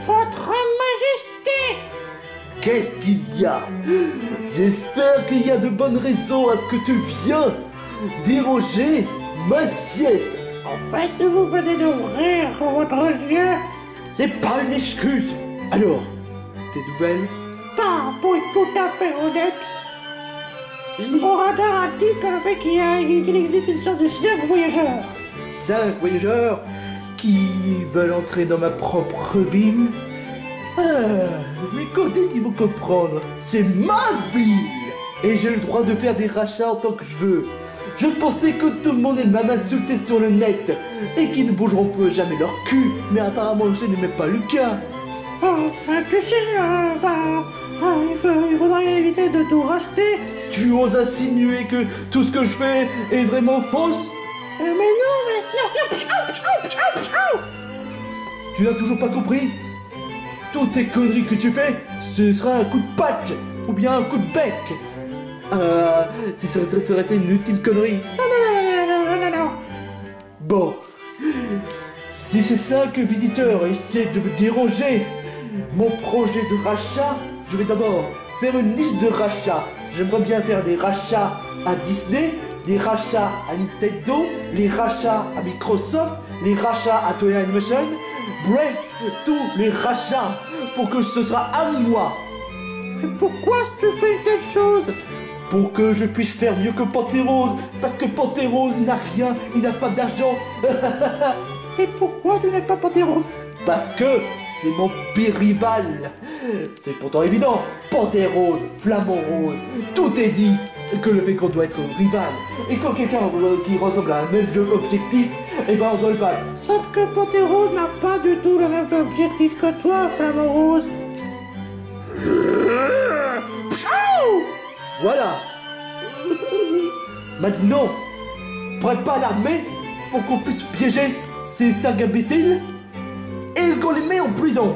Votre Majesté! Qu'est-ce qu'il y a? J'espère qu'il y a de bonnes raisons à ce que tu viens déroger ma sieste. En fait, vous venez d'ouvrir votre yeux. C'est pas une excuse. Alors, tes nouvelles? Pas pour être tout à fait honnête. Mon radar indique le fait qu'il existe une sorte de 5 voyageurs. 5 voyageurs qui veulent entrer dans ma propre ville. Ah, mais quand est-ce qu'ils vont comprendre? C'est ma ville et j'ai le droit de faire des rachats en tant que je veux. Je pensais que tout le monde aimait m'insulter sur le net et qu'ils ne bougeront plus jamais leur cul, mais apparemment ce n'est même pas le cas. Tu sais, il faudrait éviter de tout racheter. Tu oses insinuer que tout ce que je fais est vraiment fausse? Mais non. Tu n'as toujours pas compris? Toutes tes conneries que tu fais, ce sera un coup de patte ou bien un coup de bec. Si ça serait été une ultime connerie. Non. Bon, si ces 5 visiteurs essaient de me déranger mon projet de rachat, je vais d'abord faire une liste de rachats. J'aimerais bien faire des rachats à Disney, des rachats à Nintendo, les rachats à Microsoft, les rachats à Toei Animation, bref, tous les rachats pour que ce sera à moi. Mais pourquoi tu fais une telle chose? Pour que je puisse faire mieux que Pantérose, parce que Pantérose n'a rien, il n'a pas d'argent. Et pourquoi tu n'es pas Pantérose? Parce que c'est mon pire rival. C'est pourtant évident. Pantérose, Flamant Rose, tout est dit que le fait qu'on doit être rival. Et quand quelqu'un qui ressemble à un même objectif, eh ben on doit le battre. Sauf que Pantérose n'a pas du tout le même objectif que toi, Flamant Rose. Voilà. Maintenant, prépare l'armée pour qu'on puisse piéger ces 5 imbéciles et qu'on les met en prison.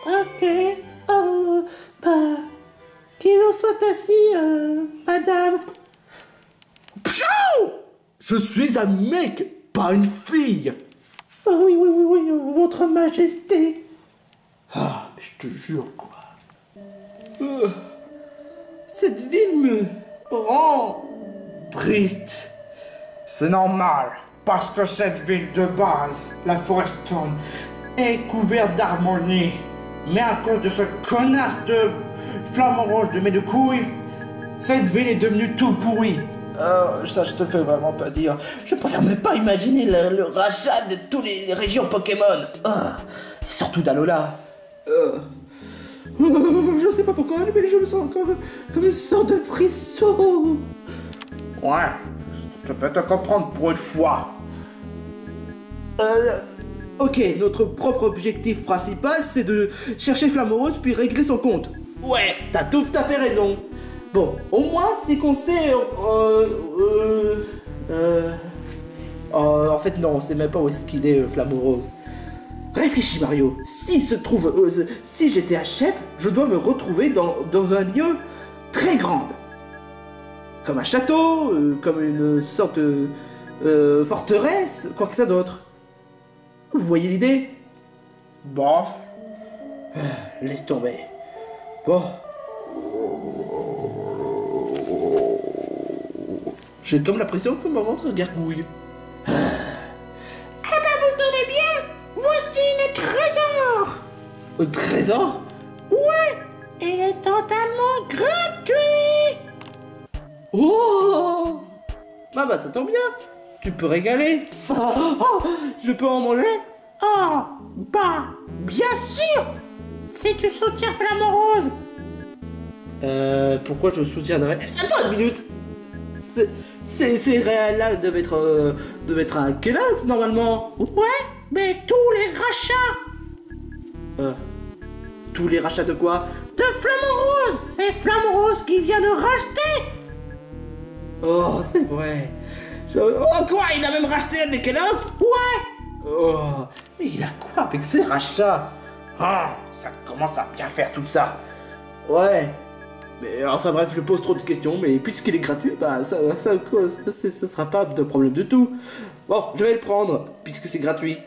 Ok. Qu'ils en soient assis, madame. Je suis un mec, pas une fille. Oui, votre Majesté. Ah, mais je te jure, quoi. Cette ville me rend triste. C'est normal, parce que cette ville de base, la Forestone, est couverte d'harmonie. Mais à cause de ce connasse de Flamant Rose de mes deux couilles, cette ville est devenue tout pourrie. Ça, je te le fais vraiment pas dire. Je préfère même pas imaginer le rachat de toutes les régions Pokémon. Et surtout d'Alola. Je sais pas pourquoi, mais je me sens comme une sorte de frisson. Ouais, je peux te comprendre pour une fois. Ok, notre propre objectif principal, c'est de chercher Flamant Rose puis régler son compte. Ouais, t'as tout à fait raison. Bon, au moins, c'est qu'on sait... en fait, non, on sait même pas où est-ce qu'il est, Flamant Rose. Réfléchis, Mario. Si j'étais un chef, je dois me retrouver dans un lieu très grand. Comme un château, comme une sorte de forteresse, quoi que ça d'autre. Vous voyez l'idée? Bof. Laisse tomber. Bon. J'ai comme l'impression que mon ventre gargouille. Ah bah vous tenez bien. Voici le trésor. Un trésor? Ouais. Il est totalement gratuit. Oh! Bah ça tombe bien. Tu peux régaler. Je peux en manger? Oh, bah, bien sûr. Si tu soutiens Flamant Rose. Pourquoi je soutiendrais... Attends une minute. Ces réels-là devraient être à Kellogg's, normalement. Ouais, mais tous les rachats. Tous les rachats de quoi? De Flamant Rose. C'est Flamant Rose qui vient de racheter. Oh, c'est vrai. Oh, quoi? Il a même racheté les Kellogg's? Ouais. Oh, mais il a quoi avec ces rachats? Ah, ça commence à bien faire tout ça. Ouais. Mais enfin bref, je pose trop de questions, mais puisqu'il est gratuit, bah ça sera pas de problème du tout. Bon, je vais le prendre, puisque c'est gratuit.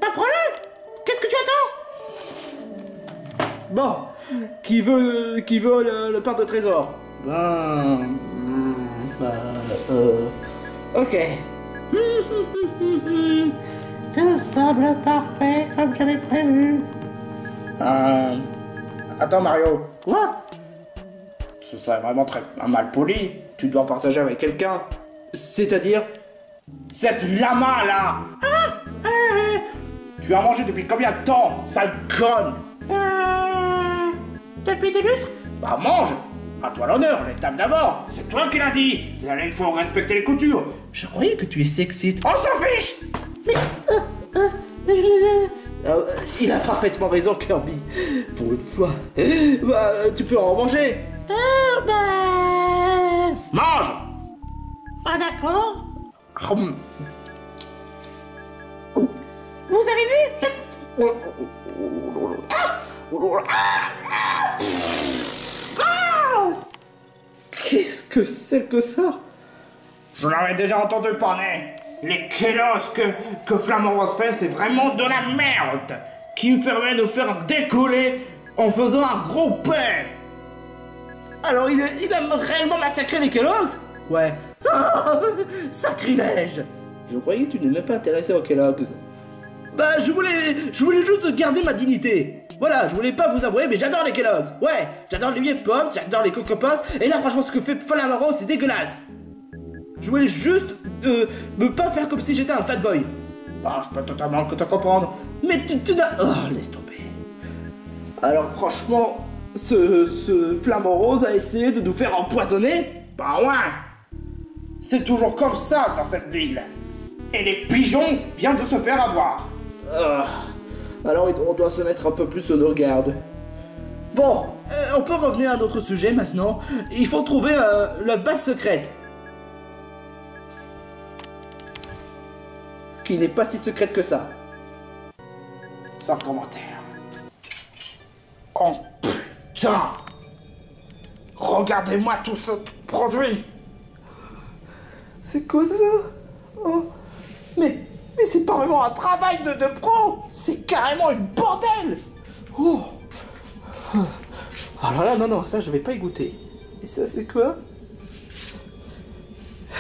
Bah prends-le. Qu'est-ce que tu attends? Bon, qui veut le part de trésor? Ok. Tout semble parfait comme j'avais prévu. Attends Mario, Quoi? ce serait vraiment très mal poli. Tu dois partager avec quelqu'un. C'est-à-dire? Cette lama là. Tu as mangé depuis combien de temps, sale conne? Depuis des lustres? Bah mange. À toi l'honneur, les tables d'abord. C'est toi qui l'as dit. Il faut respecter les coutures. Je croyais que tu es sexiste. On s'en fiche. Il a parfaitement raison, Kirby. Pour une fois. Bah, tu peux en manger. Mange. Ah d'accord. Hum. Vous avez vu? Qu'est-ce que c'est que ça? Je l'avais déjà entendu parler. Les Kellos que Flamant Rose fait, c'est vraiment de la merde. Qui me permet de faire décoller en faisant un gros pain. Alors il a réellement massacré les Kellogg's? Ouais. Sacrilège! Je croyais que tu n'es même pas intéressé aux Kellogg's. Bah je voulais juste garder ma dignité. Voilà, je voulais pas vous avouer, mais j'adore les Kellogg's. Ouais, j'adore les vieilles pommes, j'adore les Coco Puffs, et là franchement ce que fait Flamant Rose, c'est dégueulasse. Je voulais juste me pas faire comme si j'étais un fat boy. Bah, je peux totalement te comprendre. Mais tu n'as... Oh, laisse tomber. Alors franchement, ce Flamant Rose a essayé de nous faire empoisonner. Bah ouais. C'est toujours comme ça dans cette ville. Et les pigeons viennent de se faire avoir. Alors on doit se mettre un peu plus sur nos gardes. Bon, on peut revenir à notre sujet maintenant. Il faut trouver la base secrète. Qui n'est pas si secrète que ça. Sans commentaire. Oh putain! Regardez-moi tout ce produit! C'est quoi ça? Oh. Mais c'est pas vraiment un travail de pro! C'est carrément une bordel! Oh. Alors là, non, ça je vais pas y goûter. Et ça c'est quoi?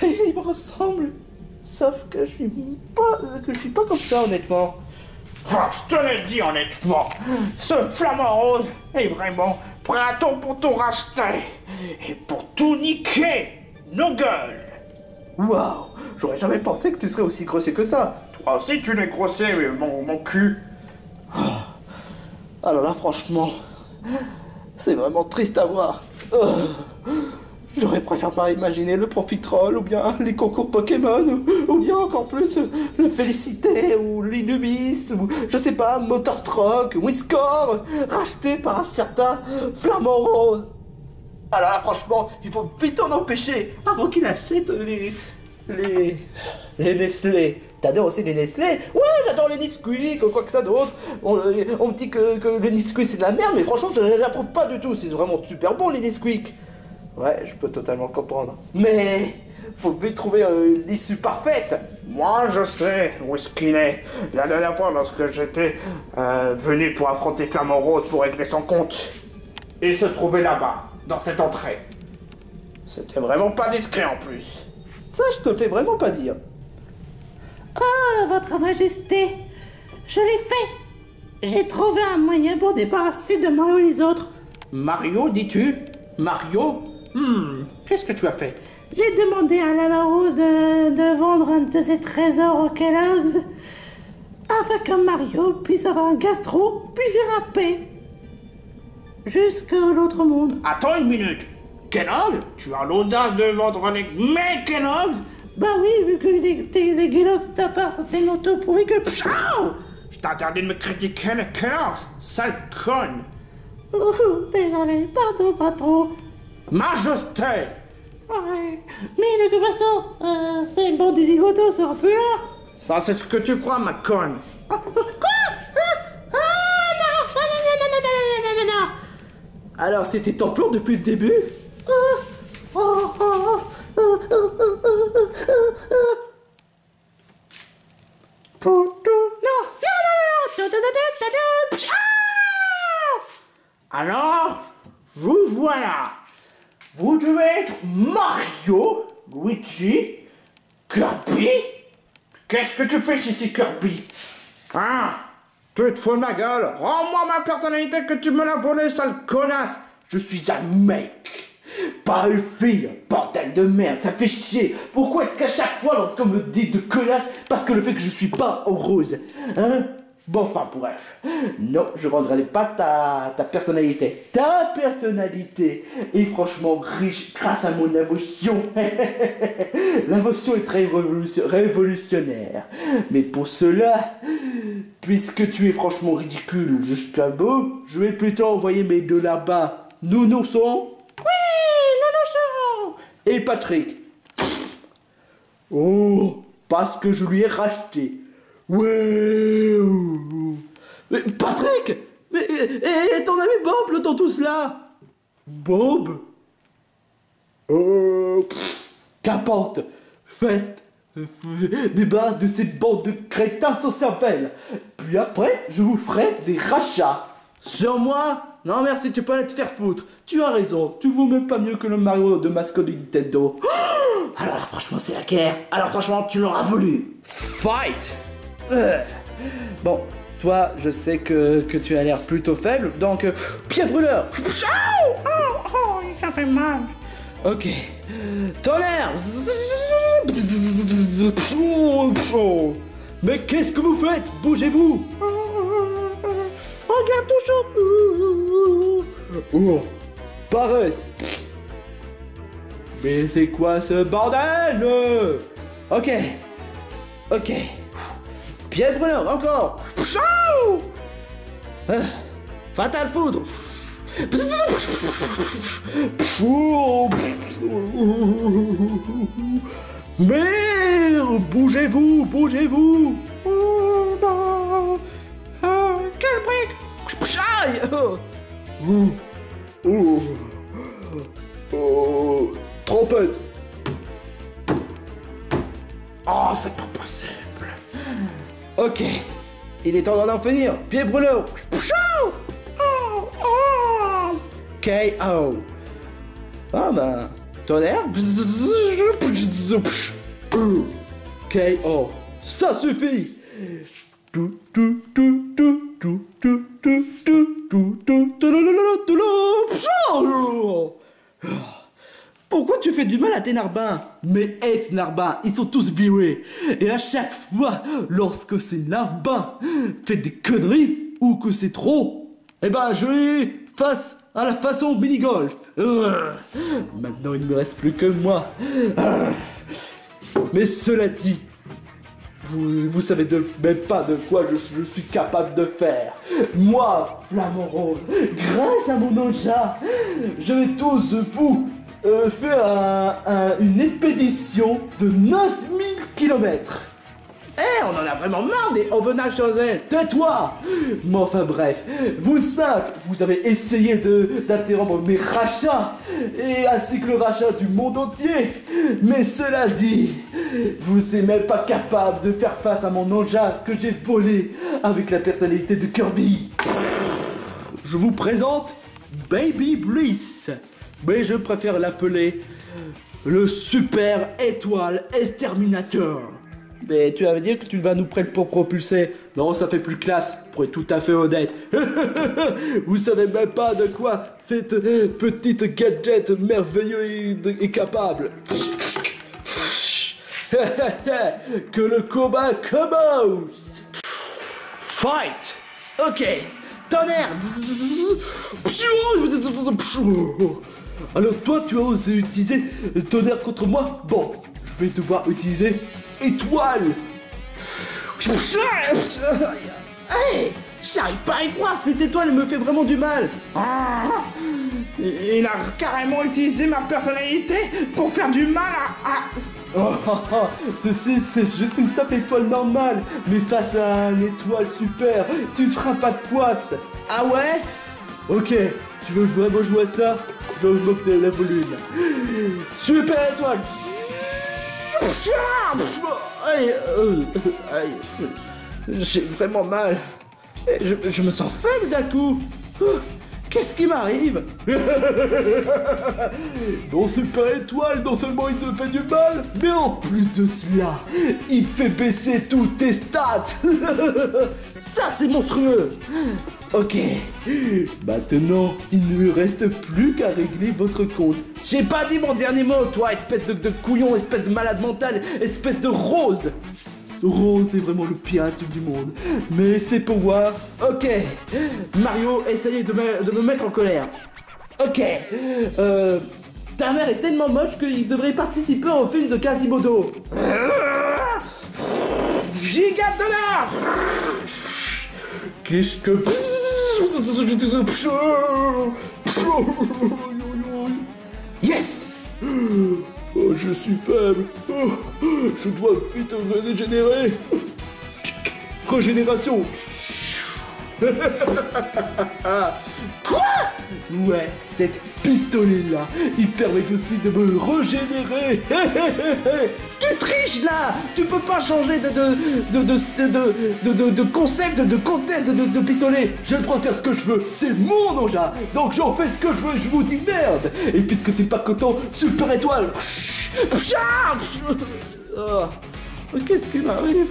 Il me ressemble. Sauf que je suis pas comme ça honnêtement. Ah, je te l'ai dit honnêtement, ce Flamant Rose est vraiment prêt à tout pour tout racheter et pour tout niquer nos gueules. Waouh, j'aurais jamais pensé que tu serais aussi grossier que ça. Toi aussi tu l'es grossier, mon cul. Alors là, franchement, c'est vraiment triste à voir. J'aurais préféré pas imaginer le Profitroll, ou bien les concours Pokémon, ou bien encore plus le Félicité, ou l'Inubis, ou je sais pas, Motor Truck, Whiscore, racheté par un certain Flamant Rose. Alors là, franchement, il faut vite en empêcher, avant qu'il achète les Nestlé. T'adores aussi les Nestlé? Ouais, j'adore les Nesquik, quoi que ça d'autre. On me dit que les Nesquik c'est de la merde, mais franchement, je l'approuve pas du tout. C'est vraiment super bon, les Nesquik. Ouais, je peux totalement comprendre. Mais faut vite trouver l'issue parfaite. Moi, je sais où est-ce qu'il est. La dernière fois, lorsque j'étais venu pour affronter Flamant Rose pour régler son compte, il se trouvait là-bas, dans cette entrée. C'était vraiment pas discret en plus. Ça, je te le fais vraiment pas dire. Ah, votre majesté, je l'ai fait. J'ai trouvé un moyen pour débarrasser de Mario et les autres. Mario, dis-tu? Mario? Qu'est-ce que tu as fait? J'ai demandé à Lamaro de vendre un de ses trésors au Kellogg's afin que Mario puisse avoir un gastro puis faire un paix jusqu'à l'autre monde. Attends une minute. Kellogg? Tu as l'audace de vendre mes Kellogg's? Bah oui, vu que les Kellogg's ta part sont tellement tout pourris que... Ciao! Je t'interdis de me critiquer les Kellogg's, sale conne! Désolé, pardon, pas trop. Majesté! Ouais. Mais de toute façon, c'est bon des zigotos sera plus là. Ça, c'est ce que tu crois, ma conne. Quoi? Non. Alors, c'était ton plan depuis le début? Alors, vous voilà. Vous devez être Mario, Luigi, Kirby. Qu'est-ce que tu fais ici, Kirby? Ah, tu te fous de ma gueule. Rends-moi ma personnalité que tu me l'as volée, sale connasse. Je suis un mec, pas une fille. Bordel de merde, ça fait chier. Pourquoi est-ce qu'à chaque fois, lorsqu'on me dit de connasse, parce que le fait que je suis pas en rose, hein? Bon, enfin, bref. Non, je rendrai pas ta personnalité. Ta personnalité est franchement riche grâce à mon émotion. L'émotion est très révolutionnaire. Mais pour cela, puisque tu es franchement ridicule jusqu'à bout, je vais plutôt envoyer mes deux là-bas. Nounourson. Oui, Nounourson. Et Patrick. Oh, parce que je lui ai racheté. Ouais. Mais Patrick. Mais et ton ami Bob dans tout cela? Bob? Qu'importe. Fest. Débarrasse de ces bandes de crétins sans cervelle. Puis après, je vous ferai des rachats. Sur moi? Non merci, tu peux aller te faire foutre. Tu as raison, tu vaux même pas mieux que le Mario de mascotte de Nintendo. Alors franchement c'est la guerre. Alors franchement tu l'auras voulu. Fight. Bon, toi je sais que tu as l'air plutôt faible, donc pied brûleur. Oh, ça fait mal. Ok. Tonnerre. Mais qu'est-ce que vous faites? Bougez-vous. Regarde ton chapeau. Oh, paresse. Mais c'est quoi ce bordel? Ok. Ok. Pied brûleur, encore. Fatal foudre. Merde, bougez-vous, bougez-vous. Casse-brique. Aïe. Trompette. Oh, c'est pas possible. Ok, il est temps d'en finir. Pied brûleur. KO. Ah ben, tonnerre. KO. Ça suffit. Pourquoi tu fais du mal à tes narbins? Mes ex-narbins, ils sont tous virés. Et à chaque fois, lorsque ces narbins fait des conneries ou que c'est trop, eh ben je les fasse à la façon mini-golf. Maintenant, il ne me reste plus que moi. Mais cela dit, vous savez même pas de quoi je suis capable de faire. Moi, Flamant Rose, grâce à mon ninja, je vais tous vous faire une expédition de 9000 km. Eh, on en a vraiment marre des Overnight Chosen. Tais-toi. Mais enfin bref, vous cinq, vous avez essayé d'interrompre mes rachats, et ainsi que le rachat du monde entier. Mais cela dit, vous n'êtes même pas capable de faire face à mon ninja que j'ai volé avec la personnalité de Kirby. Je vous présente Baby Bliss, mais je préfère l'appeler le Super Étoile Exterminateur. Mais tu vas me dire que tu vas nous prendre pour propulser. Non, ça fait plus classe, pour être tout à fait honnête. Vous savez même pas de quoi cette petite gadget merveilleux est capable. Que le combat commence. Fight. Ok. Tonnerre. Alors toi, tu as osé utiliser tonnerre contre moi? Bon, je vais devoir utiliser étoile. Hey, j'arrive pas à y croire, cette étoile me fait vraiment du mal. Il a carrément utilisé ma personnalité pour faire du mal Ceci c'est juste une simple étoile normale, mais face à une étoile super, tu ne feras pas de foisse. Ah ouais? Ok, tu veux vraiment jouer à ça? Je augmente le volume. Super étoile. Aïe, j'ai vraiment mal. Je me sens faible d'un coup. Qu'est-ce qui m'arrive? Mon super étoile, non seulement il te fait du mal, mais en plus de cela, il fait baisser tous tes stats. Ça, c'est monstrueux. Ok, maintenant, il ne me reste plus qu'à régler votre compte. J'ai pas dit mon dernier mot, toi, espèce de couillon, espèce de malade mental, espèce de rose. Rose est vraiment le pire insulte du monde. Mais c'est pour voir. Ok. Mario, essayez de me mettre en colère. Ok. Ta mère est tellement moche qu'il devrait participer au film de Quasimodo. Gigatonnard. Qu'est-ce que... Yes. Oh, je suis faible. Oh, je dois vite régénérer. Régénération. Quoi? Ouais, cette pistolet-là, il permet aussi de me régénérer. Tu triches là. Tu peux pas changer de concept, de contexte de pistolet. J'ai le droit de faire ce que je veux. C'est mon engin. Donc j'en fais ce que je veux. Je vous dis merde. Et puisque t'es pas content, super étoile. Oh, qu'est-ce qui m'arrive?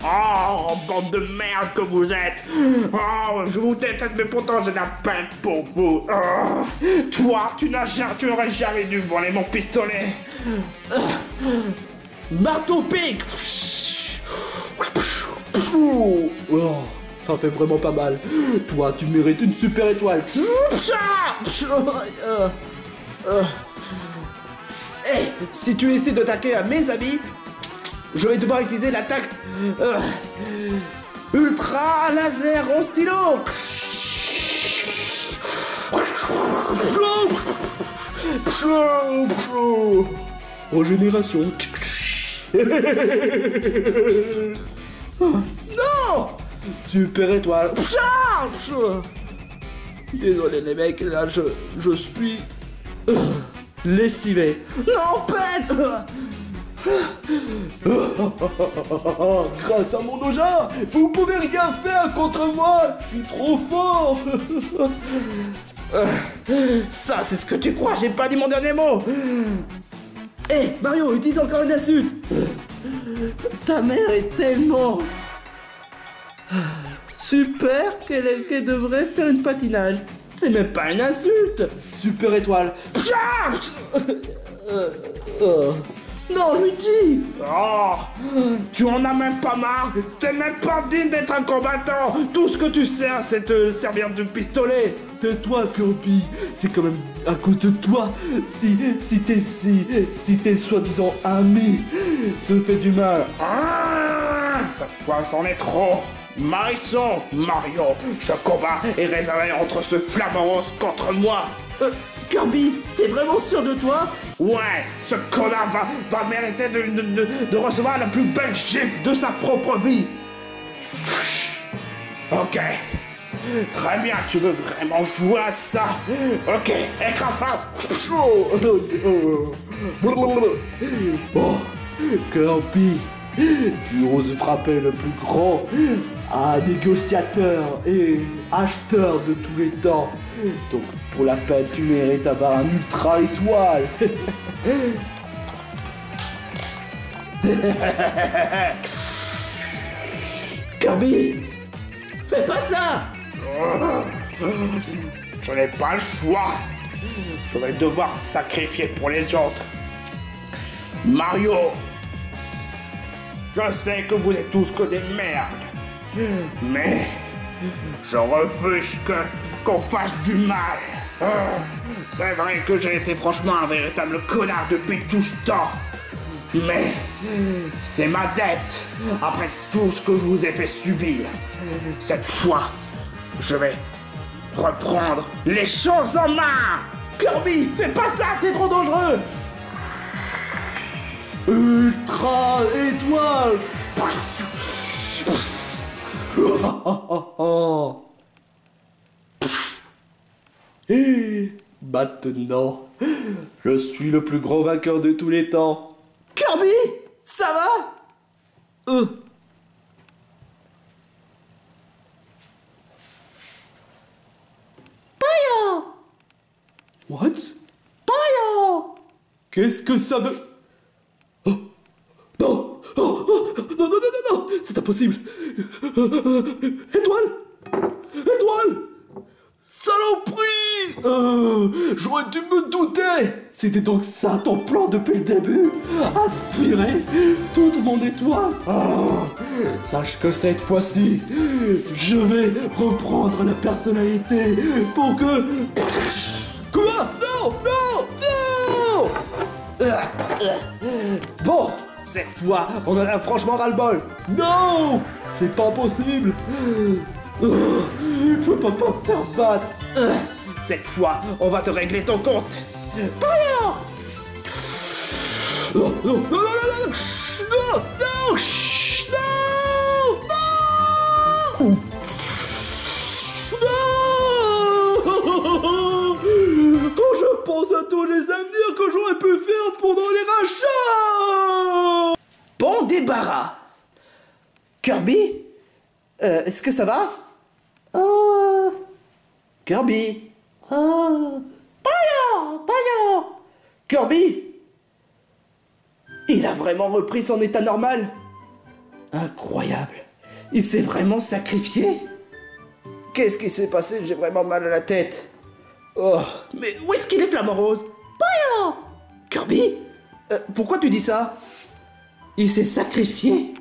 Oh, bande de merde que vous êtes! Oh, je vous déteste, mais pourtant j'ai de la peine pour vous! Oh, toi, tu n'aurais jamais dû voler mon pistolet! Marteau pique! Oh, ça fait vraiment pas mal. Toi, tu mérites une super étoile. Hey, si tu essaies d'attaquer à mes amis, je vais devoir utiliser l'attaque ultra laser en stylo. Régénération. Non. Super étoile. Désolé les mecs, là je suis lessivé. Non, pète. Grâce à mon engin, vous pouvez rien faire contre moi. Je suis trop fort. Ça, c'est ce que tu crois. J'ai pas dit mon dernier mot. Hé, Mario, utilise encore une insulte. Ta mère est tellement super qu'elle devrait faire une patinage. C'est même pas une insulte. Super étoile. Non, Luigi! Oh! Tu en as même pas marre? T'es même pas digne d'être un combattant! Tout ce que tu sais, c'est te servir de pistolet! Tais-toi, Kirby! C'est quand même à cause de toi si tes soi-disant amis se fait du mal. Cette fois, c'en est trop! Marisson, Mario, ce combat est réservé entre ce flamant rose contre moi! Kirby, t'es vraiment sûr de toi? Ouais, ce connard va mériter de recevoir la plus belle gifle de sa propre vie. Ok. Très bien, tu veux vraiment jouer à ça? Ok, écrase face. Oh, Kirby, tu oses frapper le plus grand négociateur et acheteur de tous les temps. Donc pour la peine, tu mérites d'avoir un ultra étoile. Kirby, fais pas ça. Je n'ai pas le choix. Je vais devoir sacrifier pour les autres. Mario, je sais que vous êtes tous que des merdes. Mais je refuse qu'on fasse du mal. C'est vrai que j'ai été franchement un véritable connard depuis tout ce temps. Mais c'est ma dette après tout ce que je vous ai fait subir. Cette fois, je vais reprendre les choses en main. Kirby, fais pas ça, c'est trop dangereux. Ultra étoile. Et maintenant, je suis le plus grand vainqueur de tous les temps. Kirby, ça va? Pas What? Paillard! Qu'est-ce que ça veut... Oh! Non! Oh! Oh! Non, non, non, non, non! C'est impossible! Étoile! Étoile! Saloperie! J'aurais dû me douter! C'était donc ça ton plan depuis le début? Aspirer toute mon étoile? Oh, sache que cette fois-ci, je vais reprendre la personnalité pour que... Quoi? Non! Non! Non! Bon, cette fois, on en a franchement ras-le-bol. Non! C'est pas possible. Je peux pas me faire battre. Cette fois, on va te régler ton compte. Non! Non! Non! Non! Non! Non! Non! Non! Non! Non! Quand je pense à tous les avenirs que j'aurais pu faire pendant les rachats! Bon débarras. Kirby, est-ce que ça va? Kirby. Paillard. Kirby. Il a vraiment repris son état normal. Incroyable. Il s'est vraiment sacrifié. Qu'est-ce qui s'est passé? J'ai vraiment mal à la tête. Oh, mais où est-ce qu'il est, Flamant Rose? Paillard. Kirby, pourquoi tu dis ça? Il s'est sacrifié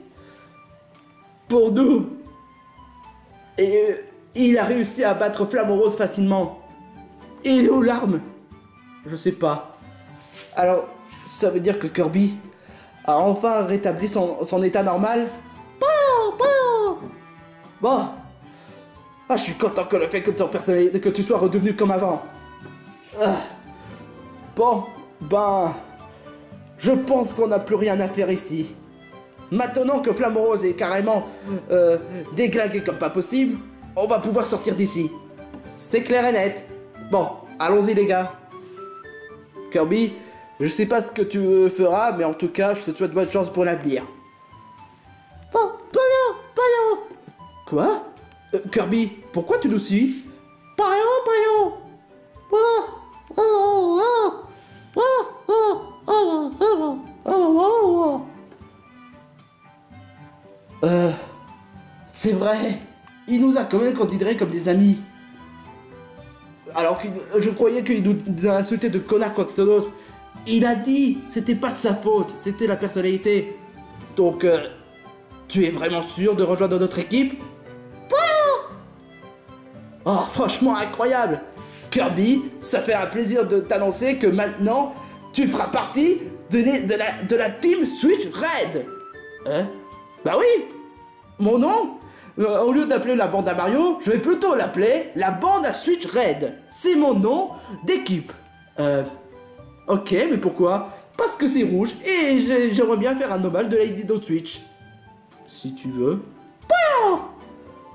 pour nous. Et il a réussi à battre Flamant Rose facilement. Et il est aux larmes. Je sais pas. Alors, ça veut dire que Kirby a enfin rétabli son état normal? Bon. Ah, je suis content que le fait que que tu sois redevenu comme avant. Bon, ben... Je pense qu'on n'a plus rien à faire ici. Maintenant que Flamant Rose est carrément déglingué comme pas possible, on va pouvoir sortir d'ici. C'est clair et net. Bon, allons-y les gars. Kirby, je sais pas ce que tu feras, mais en tout cas, je te souhaite bonne chance pour l'avenir. Oh, Paillard. Quoi? Kirby, pourquoi tu nous suis? Paillard. C'est vrai, il nous a quand même considérés comme des amis. Alors que je croyais qu'il nous a insulté de connard quoi que ce soit d'autre. Il a dit, c'était pas sa faute, c'était la personnalité. Donc, tu es vraiment sûr de rejoindre notre équipe? Oh, franchement incroyable! Kirby, ça fait un plaisir de t'annoncer que maintenant, tu feras partie de la Team Switch Red! Hein? Bah oui! Mon nom, au lieu d'appeler la bande à Mario, je vais plutôt l'appeler la bande à Switch Red. C'est mon nom d'équipe. Ok, mais pourquoi? Parce que c'est rouge et j'aimerais bien faire un hommage de Lady Do Switch. Si tu veux.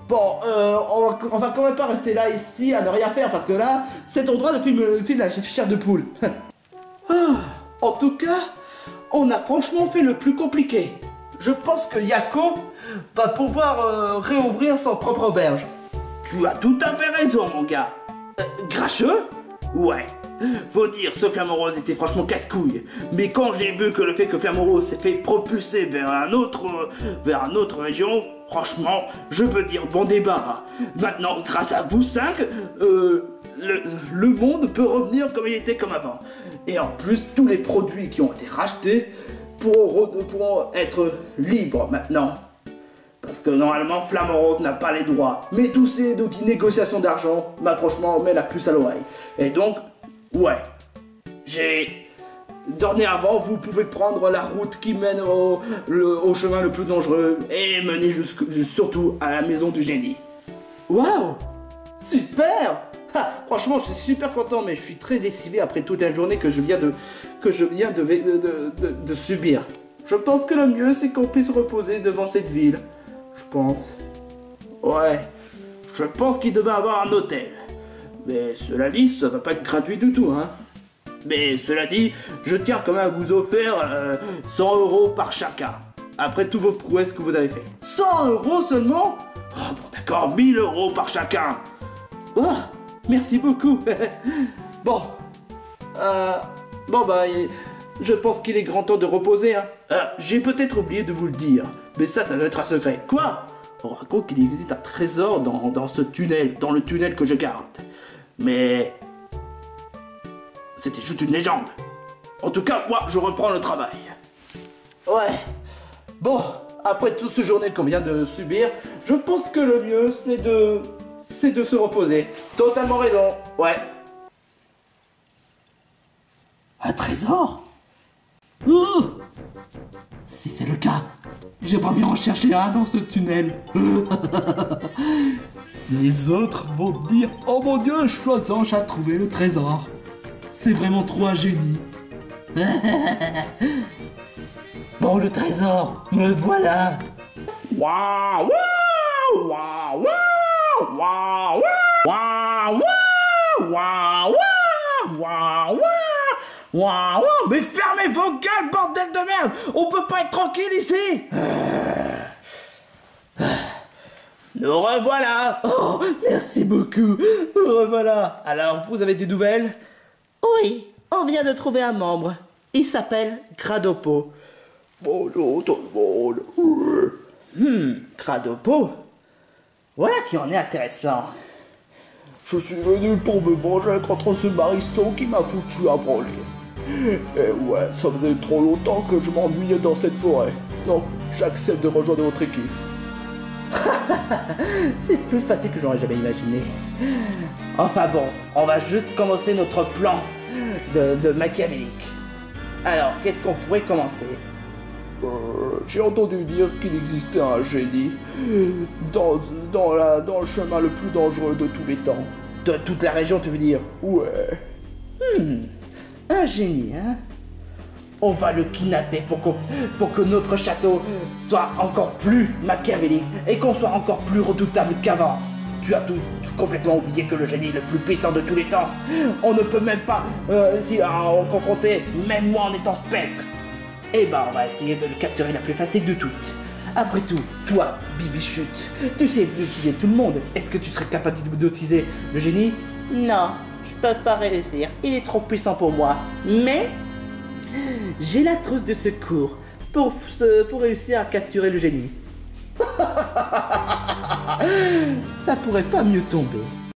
Bon, on va quand même pas rester là ici à ne rien faire parce que là, cet endroit de film la chair de poule. En tout cas, on a franchement fait le plus compliqué. Je pense que Yako va pouvoir réouvrir son propre auberge. Tu as tout à fait raison, mon gars. Gracheux? Ouais. Faut dire, ce Flamant Rose était franchement casse-couille. Mais quand j'ai vu que le fait que Flamant Rose s'est fait propulser vers une autre région, franchement, je peux dire bon débat. Maintenant, grâce à vous 5, le monde peut revenir comme il était comme avant. Et en plus, tous les produits qui ont été rachetés pourront être libres maintenant. Parce que normalement, Flamant Rose n'a pas les droits. Mais tous ces négociations d'argent, franchement, met la puce à l'oreille. Et donc, ouais, dorénavant, vous pouvez prendre la route qui mène au chemin le plus dangereux et mener surtout à la maison du génie. Waouh! Super! Franchement, je suis super content, mais je suis très lessivé après toute la journée que je viens de subir. Je pense que le mieux, c'est qu'on puisse se reposer devant cette ville. Je pense. Ouais, je pense qu'il devait avoir un hôtel. Mais cela dit, ça va pas être gratuit du tout, hein. Mais cela dit, je tiens quand même à vous offrir 100 € par chacun. Après toutes vos prouesses que vous avez fait. 100 € seulement? Oh, bon d'accord, 1000 € par chacun. Oh, merci beaucoup. Bon, Bon bah, je pense qu'il est grand temps de reposer, hein. J'ai peut-être oublié de vous le dire, mais ça doit être un secret. Quoi? On raconte qu'il existe un trésor dans ce tunnel, dans le tunnel que je garde. Mais... c'était juste une légende. En tout cas, moi, je reprends le travail. Ouais. Bon, après toute cette journée qu'on vient de subir, je pense que le mieux, c'est de se reposer. Totalement raison, ouais. Un trésor? Oh! Si c'est le cas, j'aimerais bien en chercher un dans ce tunnel. Les autres vont dire, oh mon Dieu, Choisange a trouvé le trésor. C'est vraiment trop un génie. Bon, le trésor, me voilà. Waouh, waouh, waouh, waouh, waouh, waouh, waouh, waouh, waouh, mais fermez vos gueules, bordel de merde. On peut pas être tranquille ici. Nous revoilà. Oh, merci beaucoup. Nous revoilà. Alors, vous avez des nouvelles? Oui, on vient de trouver un membre. Il s'appelle Gradopo. Bonjour tout le monde. Gradopo? Voilà qui en est intéressant. Je suis venu pour me venger contre ce marisson qui m'a foutu à branler. Et ouais, ça faisait trop longtemps que je m'ennuyais dans cette forêt. Donc, j'accepte de rejoindre votre équipe. C'est plus facile que j'aurais jamais imaginé. Enfin bon, on va juste commencer notre plan de machiavélique. Alors, qu'est-ce qu'on pourrait commencer? J'ai entendu dire qu'il existait un génie dans le chemin le plus dangereux de tous les temps. De toute la région, tu veux dire? Ouais. Un génie, hein? On va le kidnapper pour que notre château soit encore plus machiavélique et qu'on soit encore plus redoutable qu'avant. Tu as complètement oublié que le génie est le plus puissant de tous les temps. On ne peut même pas en confronter, même moi en étant spectre. Eh ben, on va essayer de le capturer la plus facile de toutes. Après tout, toi, Bibichute, tu sais hypnotiser tout le monde. Est-ce que tu serais capable d'hypnotiser le génie? Non, je peux pas réussir. Il est trop puissant pour moi. Mais j'ai la trousse de secours pour réussir à capturer le génie. Ça pourrait pas mieux tomber.